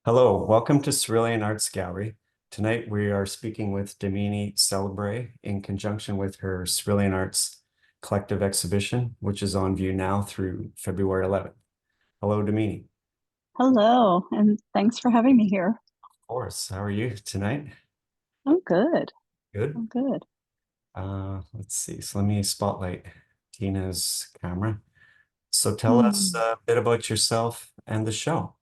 Hello, welcome to Cerulean Arts Gallery. Tonight we are speaking with Damini Celebre in conjunction with her Cerulean Arts Collective Exhibition, which is on view now through February 11th. Hello, Damini. Hello, and thanks for having me here. Of course. How are you tonight? I'm good. Good. I'm good. Let's see. So let me spotlight Tina's camera. So tell us Hmm. a bit about yourself and the show.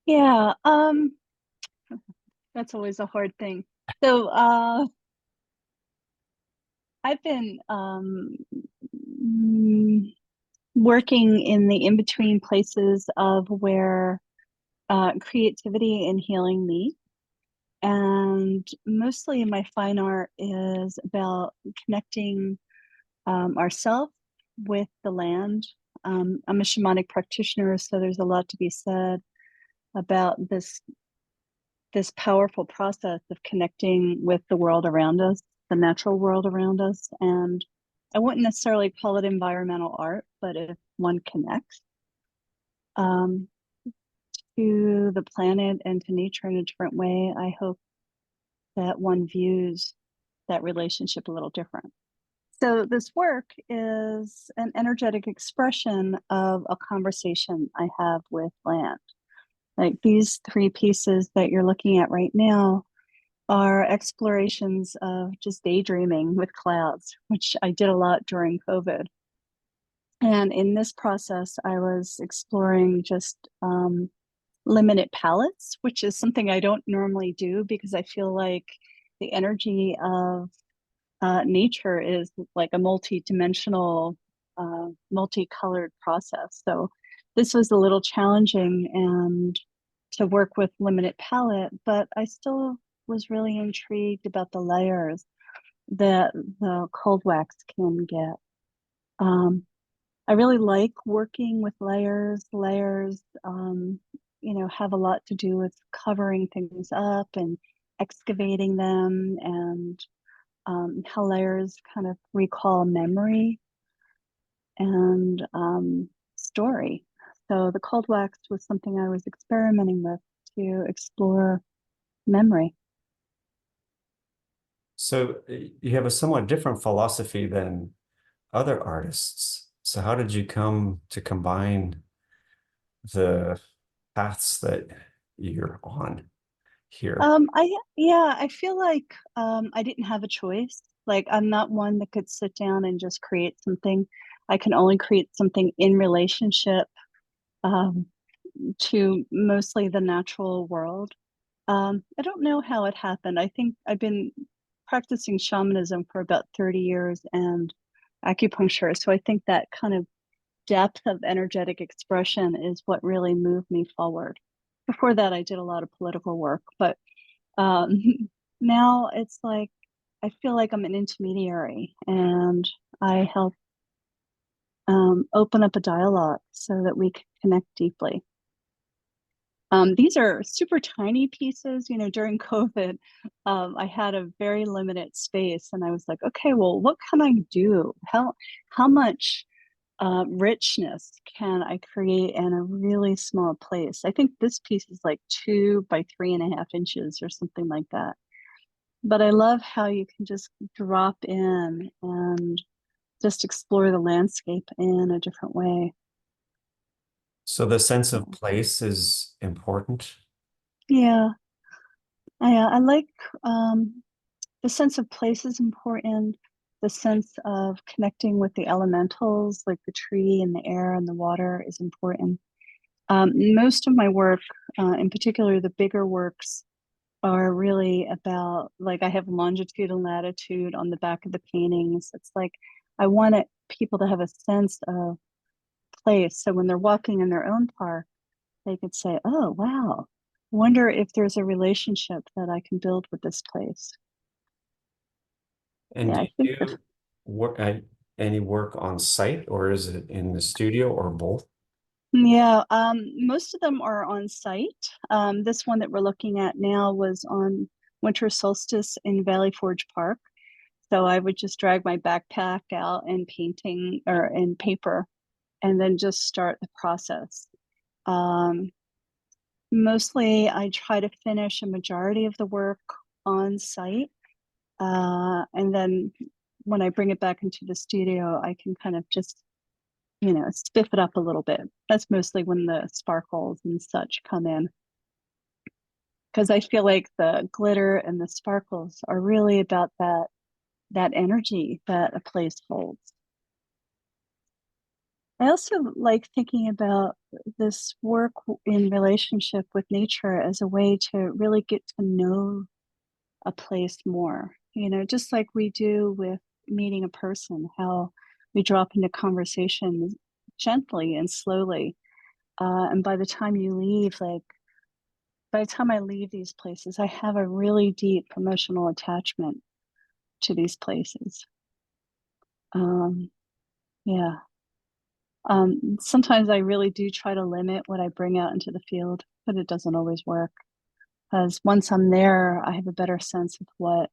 Yeah, that's always a hard thing. So, I've been mm, working in the in-between places of where creativity and healing meet. And mostly my fine art is about connecting ourself with the land. I'm a shamanic practitioner, so there's a lot to be said about this powerful process of connecting with the world around us, the natural world around us. And I wouldn't necessarily call it environmental art, but if one connects um, to the planet and to nature in a different way, I hope that one views that relationship a little different. So, this work is an energetic expression of a conversation I have with land. Like these three pieces that you're looking at right now are explorations of just daydreaming with clouds, which I did a lot during COVID. And in this process, I was exploring just limited palettes, which is something I don't normally do because I feel like the energy of nature is like a multi-dimensional, multicolored process. So this was a little challenging and to work with limited palette, but I still was really intrigued about the layers that the cold wax can get. Um, I really like working with layers. Layers, have a lot to do with covering things up and excavating them and how layers kind of recall memory and story. So the cold wax was something I was experimenting with to explore memory. So you have a somewhat different philosophy than other artists. So how did you come to combine the paths that you're on here? I feel like I didn't have a choice. Like I'm not one that could sit down and just create something. I can only create something in relationship um, to mostly the natural world. I don't know how it happened. I think I've been practicing shamanism for about 30 years and acupuncture. So I think that kind of depth of energetic expression is what really moved me forward. Before that, I did a lot of political work, but um, now it's like I feel like I'm an intermediary and I help open up a dialogue so that we can connect deeply. These are super tiny pieces. During COVID, I had a very limited space, and I was like, okay, well, what can I do? How much richness can I create in a really small place? I think this piece is like 2 by 3.5 inches or something like that. But I love how you can just drop in and just explore the landscape in a different way. So the sense of place is important. Yeah, I like the sense of place is important. The sense of connecting with the elementals, like the tree and the air and the water, is important. Most of my work, in particular, the bigger works, are really about like I have longitude and latitude on the back of the paintings. It's like I wanted people to have a sense of place. So when they're walking in their own park, they could say, "Oh, wow, wonder if there's a relationship that I can build with this place." And Yeah, do I think you that, do work any work on site or is it in the studio or both? yeah, most of them are on site. This one that we're looking at now was on winter solstice in Valley Forge Park. So I would just drag my backpack out and painting or in paper and then just start the process. Um, Mostly I try to finish a majority of the work on site. And then when I bring it back into the studio, I can kind of just, spiff it up a little bit. That's mostly when the sparkles and such come in. Because I feel like the glitter and the sparkles are really about that energy that a place holds. I also like thinking about this work in relationship with nature as a way to really get to know a place more, just like we do with meeting a person, how we drop into conversation gently and slowly. And by the time you leave, like by the time I leave these places, I have a really deep emotional attachment to these places. Yeah. Sometimes I really do try to limit what I bring out into the field, but it doesn't always work. Because once I'm there, I have a better sense of what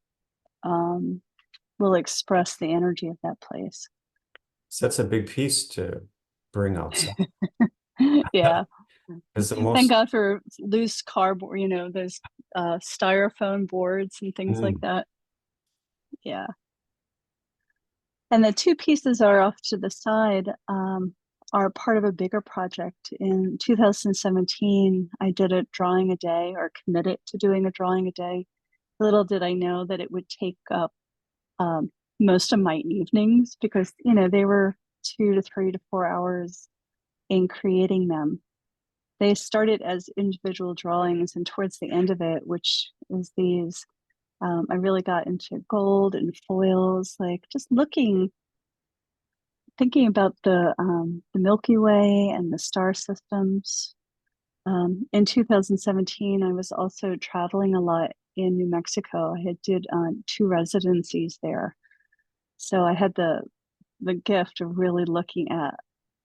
will express the energy of that place. So that's a big piece to bring outside. Yeah. Is the Thank most God for loose cardboard, those styrofoam boards and things like mm, that. Yeah. And the two pieces are off to the side, are part of a bigger project. In 2017, I did a drawing a day, or committed to doing a drawing a day. Little did I know that it would take up most of my evenings, because, they were 2 to 3 to 4 hours in creating them. They started as individual drawings, and towards the end of it, which is these, I really got into gold and foils, like just thinking about the Milky Way and the star systems. In 2017, I was also traveling a lot in New Mexico. I had did 2 residencies there, so I had the gift of really looking at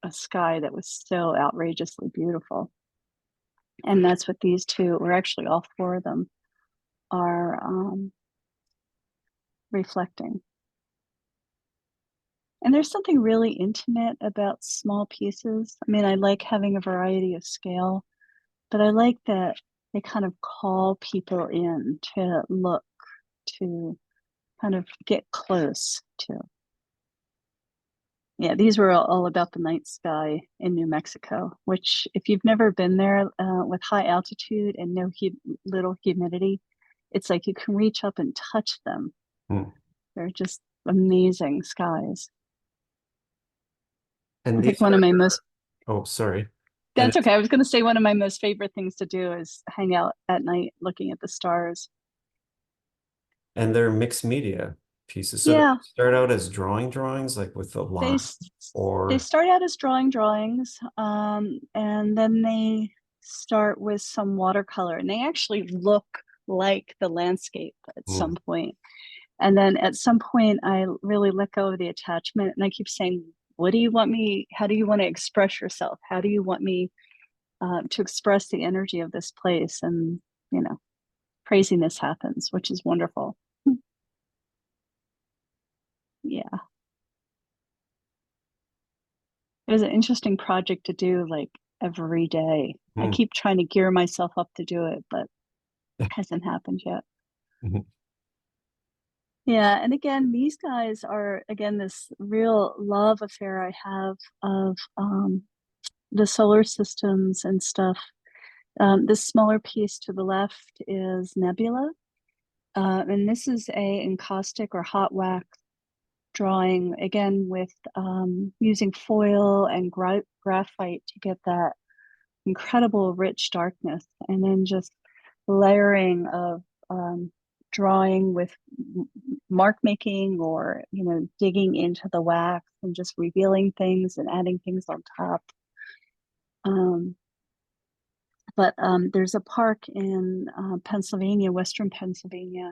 a sky that was so outrageously beautiful. And that's what these two, or actually all four of them, are reflecting. And there's something really intimate about small pieces. I mean, I like having a variety of scale, but I like that they kind of call people in to look, to kind of get close to. Yeah, these were all about the night sky in New Mexico, which, if you've never been there, with high altitude and little humidity, it's like you can reach up and touch them. mm. They're just amazing skies. And I think these one of are, my most oh, sorry. And That's okay. I was going to say one of my most favorite things to do is hang out at night looking at the stars. and they're mixed media pieces. So do Yeah, they start out as drawings, like with the they line, s- they or start out as drawings, and then they start with some watercolor, and they actually look like the landscape at mm, some point. And then at some point, I really let go of the attachment, and I keep saying, "What do you want me? How do you want to express yourself? How do you want me to express the energy of this place?" And you know, craziness happens, which is wonderful. Yeah, it was an interesting project to do, like every day. I mm, keep trying to gear myself up to do it, but it hasn't happened yet. mhm, Yeah, and again, these guys are, again, this real love affair I have of the solar systems and stuff. This smaller piece to the left is Nebula, and this is a encaustic or hot wax drawing, again with using foil and graphite to get that incredible rich darkness, and then just layering of drawing with mark making, or digging into the wax and just revealing things and adding things on top. um, but there's a park in Pennsylvania, Western Pennsylvania,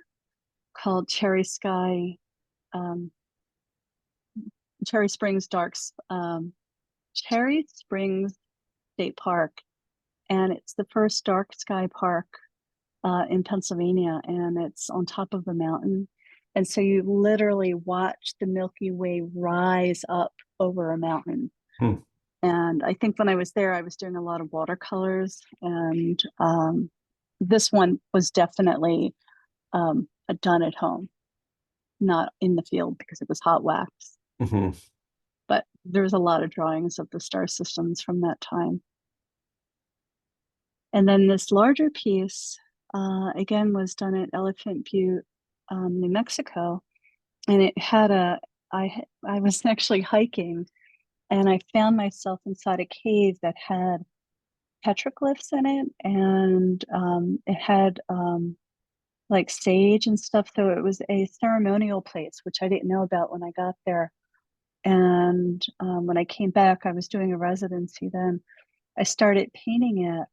called um, Cherry Springs Cherry Springs State Park, and it's the first dark sky park in Pennsylvania, and it's on top of a mountain. And so you literally watch the Milky Way rise up over a mountain. mm. And I think when I was there, I was doing a lot of watercolors, and this one was definitely done at home, not in the field because it was hot wax. Hmm. But there's a lot of drawings of the star systems from that time. And then this larger piece, again, was done at Elephant Butte, New Mexico, and it had I was actually hiking, and I found myself inside a cave that had petroglyphs in it, and it had like sage and stuff. So it was a ceremonial place, which I didn't know about when I got there. And when I came back, I was doing a residency then. I started painting it,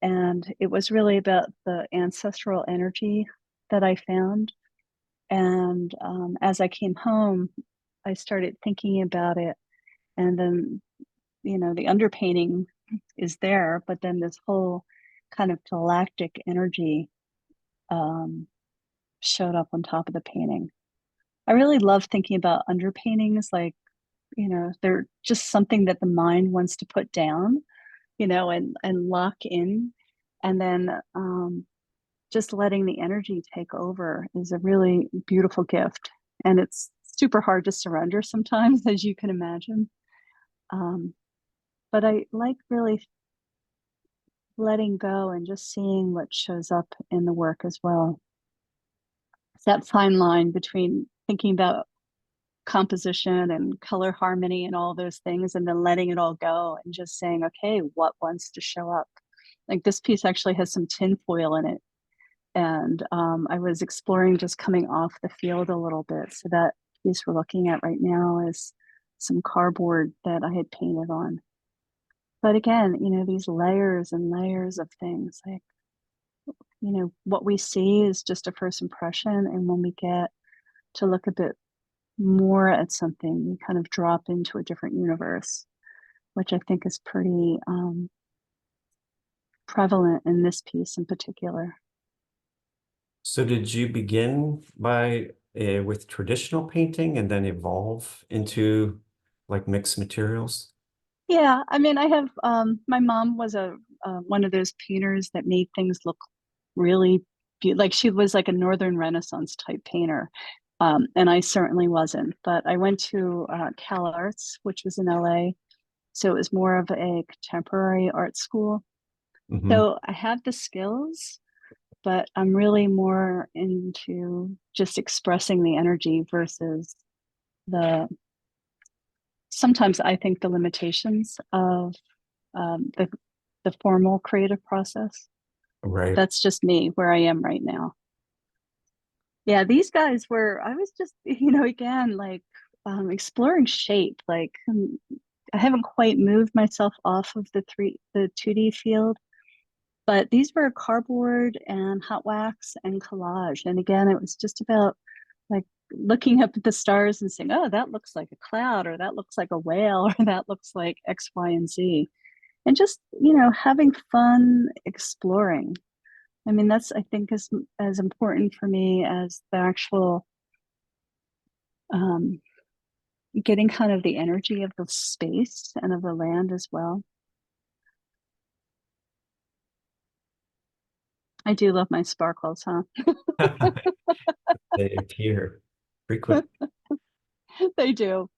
and it was really about the ancestral energy that I found. And as I came home, I started thinking about it. And then, the underpainting is there, but then this whole kind of galactic energy um, showed up on top of the painting. I really love thinking about underpaintings, like, they're just something that the mind wants to put down, and lock in. And then just letting the energy take over is a really beautiful gift. And it's super hard to surrender sometimes, as you can imagine. Um, but I like really letting go and just seeing what shows up in the work as well. It's that fine line between thinking about composition and color harmony and all those things, and then letting it all go and just saying, okay, what wants to show up? Like this piece actually has some tin foil in it. And I was exploring just coming off the field a little bit. So that piece we're looking at right now is some cardboard that I had painted on. But again, these layers and layers of things, like, what we see is just a first impression. And when we get to look a bit more at something, we kind of drop into a different universe, which I think is pretty prevalent in this piece in particular. So did you begin by with traditional painting and then evolve into like mixed materials? Yeah, I mean, I have my mom was a one of those painters that made things look really like she was like a Northern Renaissance type painter. And I certainly wasn't, but I went to Cal Arts, which was in LA. So it was more of a contemporary art school. Hmm. So I have the skills, but I'm really more into just expressing the energy versus the sometimes I think the limitations of the formal creative process. But Right. that's just me where I am right now. Yeah, these guys were, I was just, again, like exploring shape. Like I haven't quite moved myself off of the 2D field, but these were cardboard and hot wax and collage. And again, it was just about like looking up at the stars and saying, oh, that looks like a cloud, or that looks like a whale, or that looks like X, Y, and Z. And just, having fun exploring. I mean, that's, I think, as important for me as the actual um, getting kind of the energy of the space and of the land as well. I do love my sparkles, huh? They appear frequent. They do.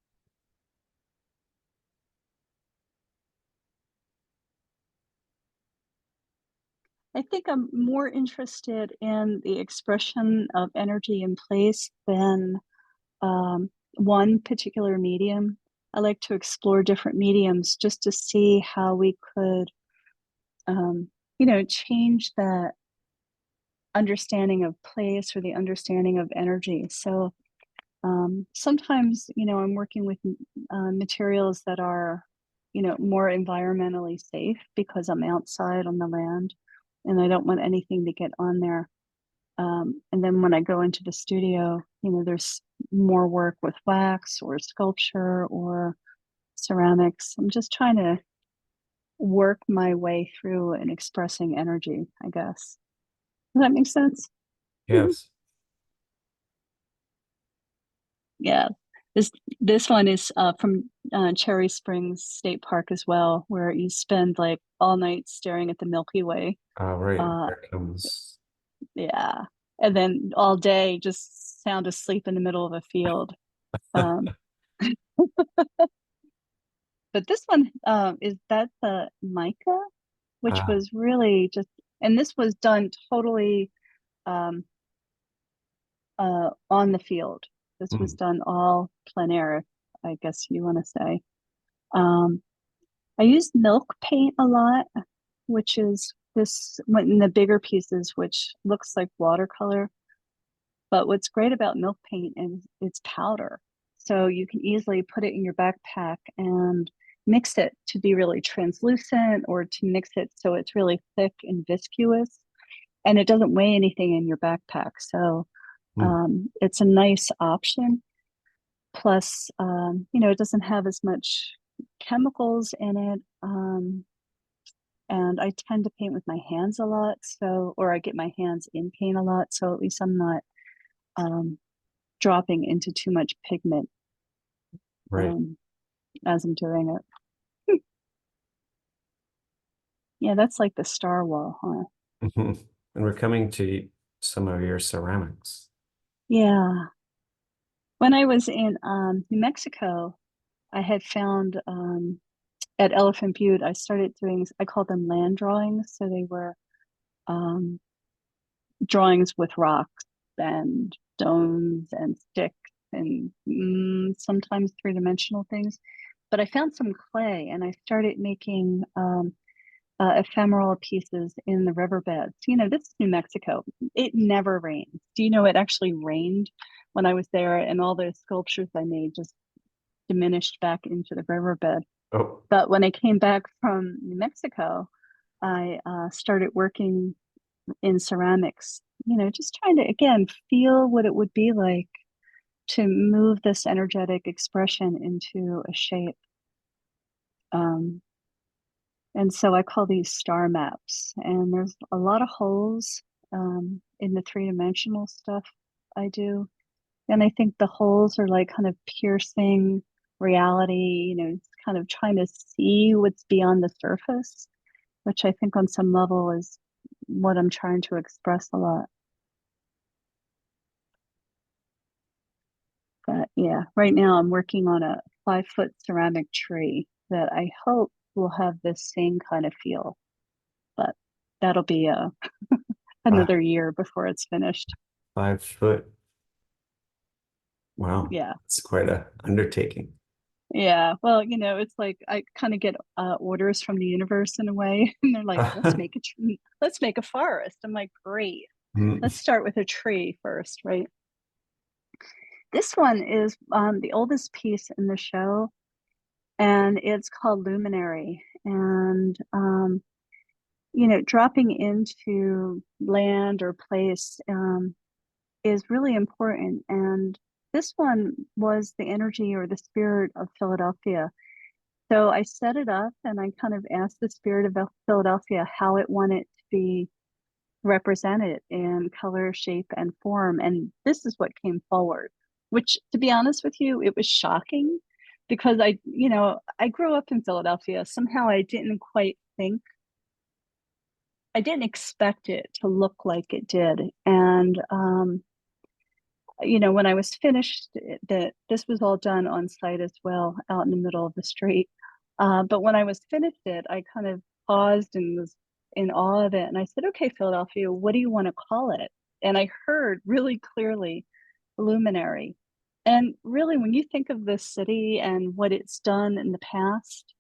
I think I'm more interested in the expression of energy in place than one particular medium. I like to explore different mediums just to see how we could, change that understanding of place or the understanding of energy. So sometimes, I'm working with materials that are, more environmentally safe because I'm outside on the land and I don't want anything to get on there. And then when I go into the studio, there's more work with wax or sculpture or ceramics. I'm just trying to work my way through and expressing energy, I guess. Does that make sense? Yes. Yeah. This this one is from Cherry Springs State Park as well, where you spend like all night staring at the Milky Way. All right, Uh, there comes. yeah, and then all day just sound asleep in the middle of a field. Um, but this one is that's mica, which Ah, was really just, and this was done totally um, on the field. This was mm, done all plein air, I guess you want to say. Um, I use milk paint a lot, which is this one in the bigger pieces, which looks like watercolor. But what's great about milk paint is it's powder. So you can easily put it in your backpack and mix it to be really translucent or to mix it so it's really thick and viscous. And it doesn't weigh anything in your backpack. So mm, it's a nice option. Plus, it doesn't have as much chemicals in it. And I tend to paint with my hands a lot. So, or I get my hands in paint a lot. So at least I'm not um, dropping into too much pigment right. um, as I'm doing it. Yeah, that's like the star wall, huh? Mhm. And we're coming to some of your ceramics. Yeah. When I was in New Mexico, I had found at Elephant Butte, I started doing, I call them land drawings. So they were um, drawings with rocks and stones and sticks and sometimes three-dimensional things. But I found some clay and I started making ephemeral pieces in the riverbeds. This is New Mexico. It never rains. Do you know it actually rained when I was there, and all the sculptures I made just diminished back into the riverbed. Oh, But when I came back from New Mexico, I started working in ceramics, just trying to, again, feel what it would be like to move this energetic expression into a shape. Um, and so I call these star maps. And there's a lot of holes in the three-dimensional stuff I do. And I think the holes are like kind of piercing reality, it's kind of trying to see what's beyond the surface, which I think on some level is what I'm trying to express a lot. But yeah, right now I'm working on a 5-foot ceramic tree that I hope will have this same kind of feel, but that'll be five, another year before it's finished. 5 foot. Wow, Yeah. it's quite a undertaking. Yeah. Well, it's like I kind of get orders from the universe in a way, and they're like, "Let's make a tree. Let's make a forest." I'm like, "Great. Mm, Let's start with a tree first, right?" This one is the oldest piece in the show, and it's called Luminary. And dropping into land or place is really important. And this one was the energy or the spirit of Philadelphia. So I set it up and I kind of asked the spirit of Philadelphia how it wanted to be represented in color, shape, and form. And this is what came forward, which, to be honest with you, it was shocking because I grew up in Philadelphia. Somehow I didn't expect it to look like it did. And when I was finished, that this was all done on site as well, out in the middle of the street. But when I was finished it, I kind of paused and was in awe of it. And I said, "Okay, Philadelphia, what do you want to call it?" And I heard really clearly luminary. And really, when you think of this city and what it's done in the past,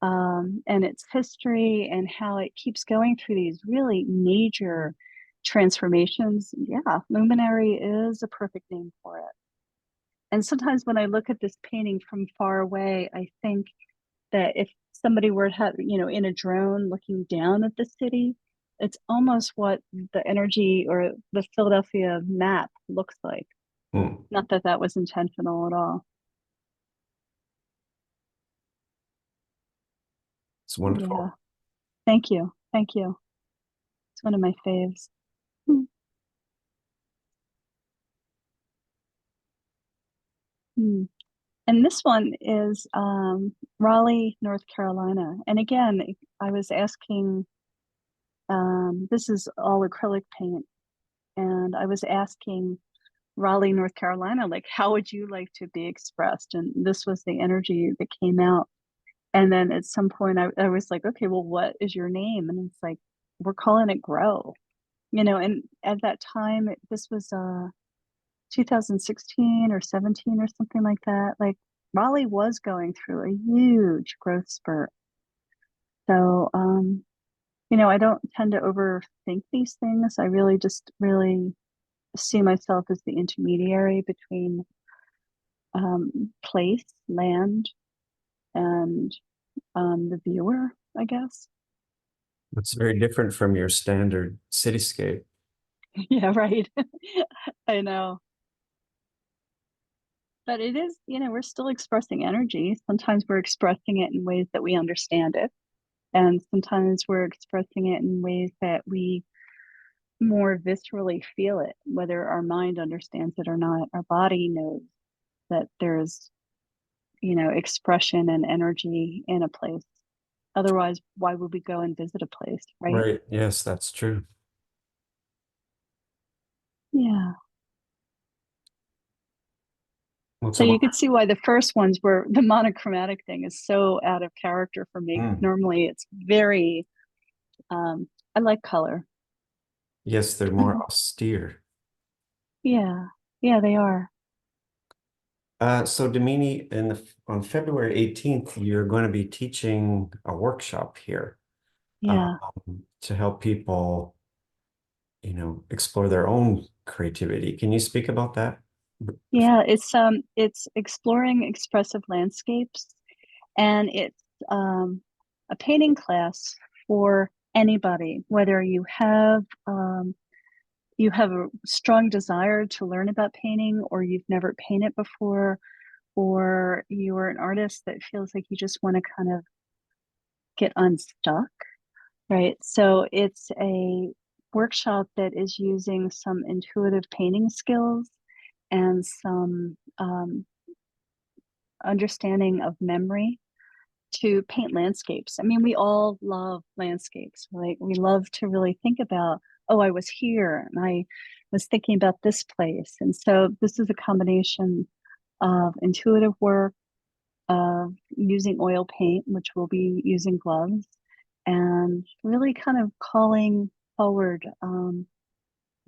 and its history and how it keeps going through these really major transformations, yeah, luminary is a perfect name for it. And sometimes when I look at this painting from far away, I think that if somebody were to have, in a drone looking down at the city, it's almost what the energy or the Philadelphia map looks like. mm. Not that that was intentional at all. It's Yeah. wonderful. Thank you. Thank you. It's one of my faves. Hmm. Hmm. And this one is Raleigh, North Carolina. And again, I was asking, this is all acrylic paint, and I was asking Raleigh, North Carolina, like, how would you like to be expressed? And this was the energy that came out. And then at some point, I was like, okay, well, what is your name? And it's like, we're calling it Grow, and at that time, this was 2016 or 17 or something like that. Like, Raleigh was going through a huge growth spurt. So, I don't tend to overthink these things. I really just really see myself as the intermediary between place, land, and the viewer, I guess. It's very different from your standard cityscape. Yeah, right. I know. But it is, we're still expressing energy. Sometimes we're expressing it in ways that we understand it. And sometimes we're expressing it in ways that we more viscerally feel it, whether our mind understands it or not. Our body knows that there's, expression and energy in a place. Otherwise, why would we go and visit a place, right? Right. Yes, that's true. Yeah. Well, it's So a you could see why the first ones were the monochromatic thing is so out of character for me. Mm. Normally it's very, I like color. Yes, they're more austere. Yeah. Yeah, they are. So Damini, on February 18th, you're going to be teaching a workshop here Yeah. to help people, explore their own creativity. Can you speak about that? Yeah, it's exploring expressive landscapes, and it's a painting class for anybody, whether you have a strong desire to learn about painting, or you've never painted before, or you're an artist that feels like you just want to kind of get unstuck, right? So it's a workshop that is using some intuitive painting skills and some understanding of memory to paint landscapes. I mean, we all love landscapes, right? We love to really think about, oh, I was here and I was thinking about this place. And so this is a combination of intuitive work, of using oil paint, which we'll be using gloves, and really kind of calling forward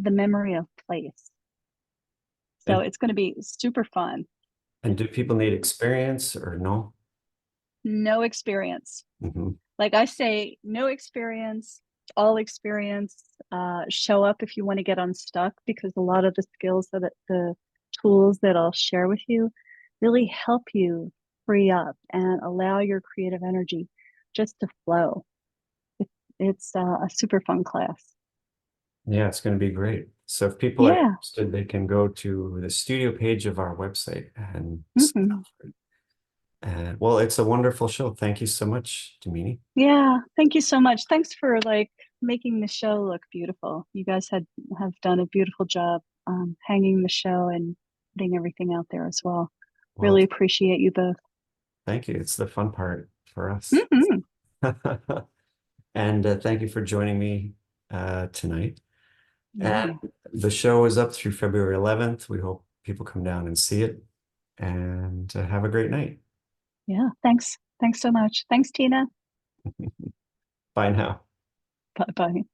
the memory of place. So And, it's going to be super fun. and do people need experience or no? No experience. Hmm. Like I say, no experience, all experience. Show up if you want to get unstuck, because a lot of the skills that the tools that I'll share with you really help you free up and allow your creative energy just to flow. It's a super fun class. Yeah, it's going to be great. So if people are Yeah. interested, they can go to the studio page of our website and Hmm. and well, it's a wonderful show. Thank you so much, Damini. Yeah. Thank you so much. Thanks for like making the show look beautiful. You guys have done a beautiful job hanging the show and putting everything out there as well. Well, Really appreciate you both. thank you. It's the fun part for us. Hmm. And thank you for joining me tonight. And Yeah. the show is up through February 11th. We hope people come down and see it and have a great night. Yeah. Thanks. Thanks so much. Thanks, Tina. Bye now. Bye bye.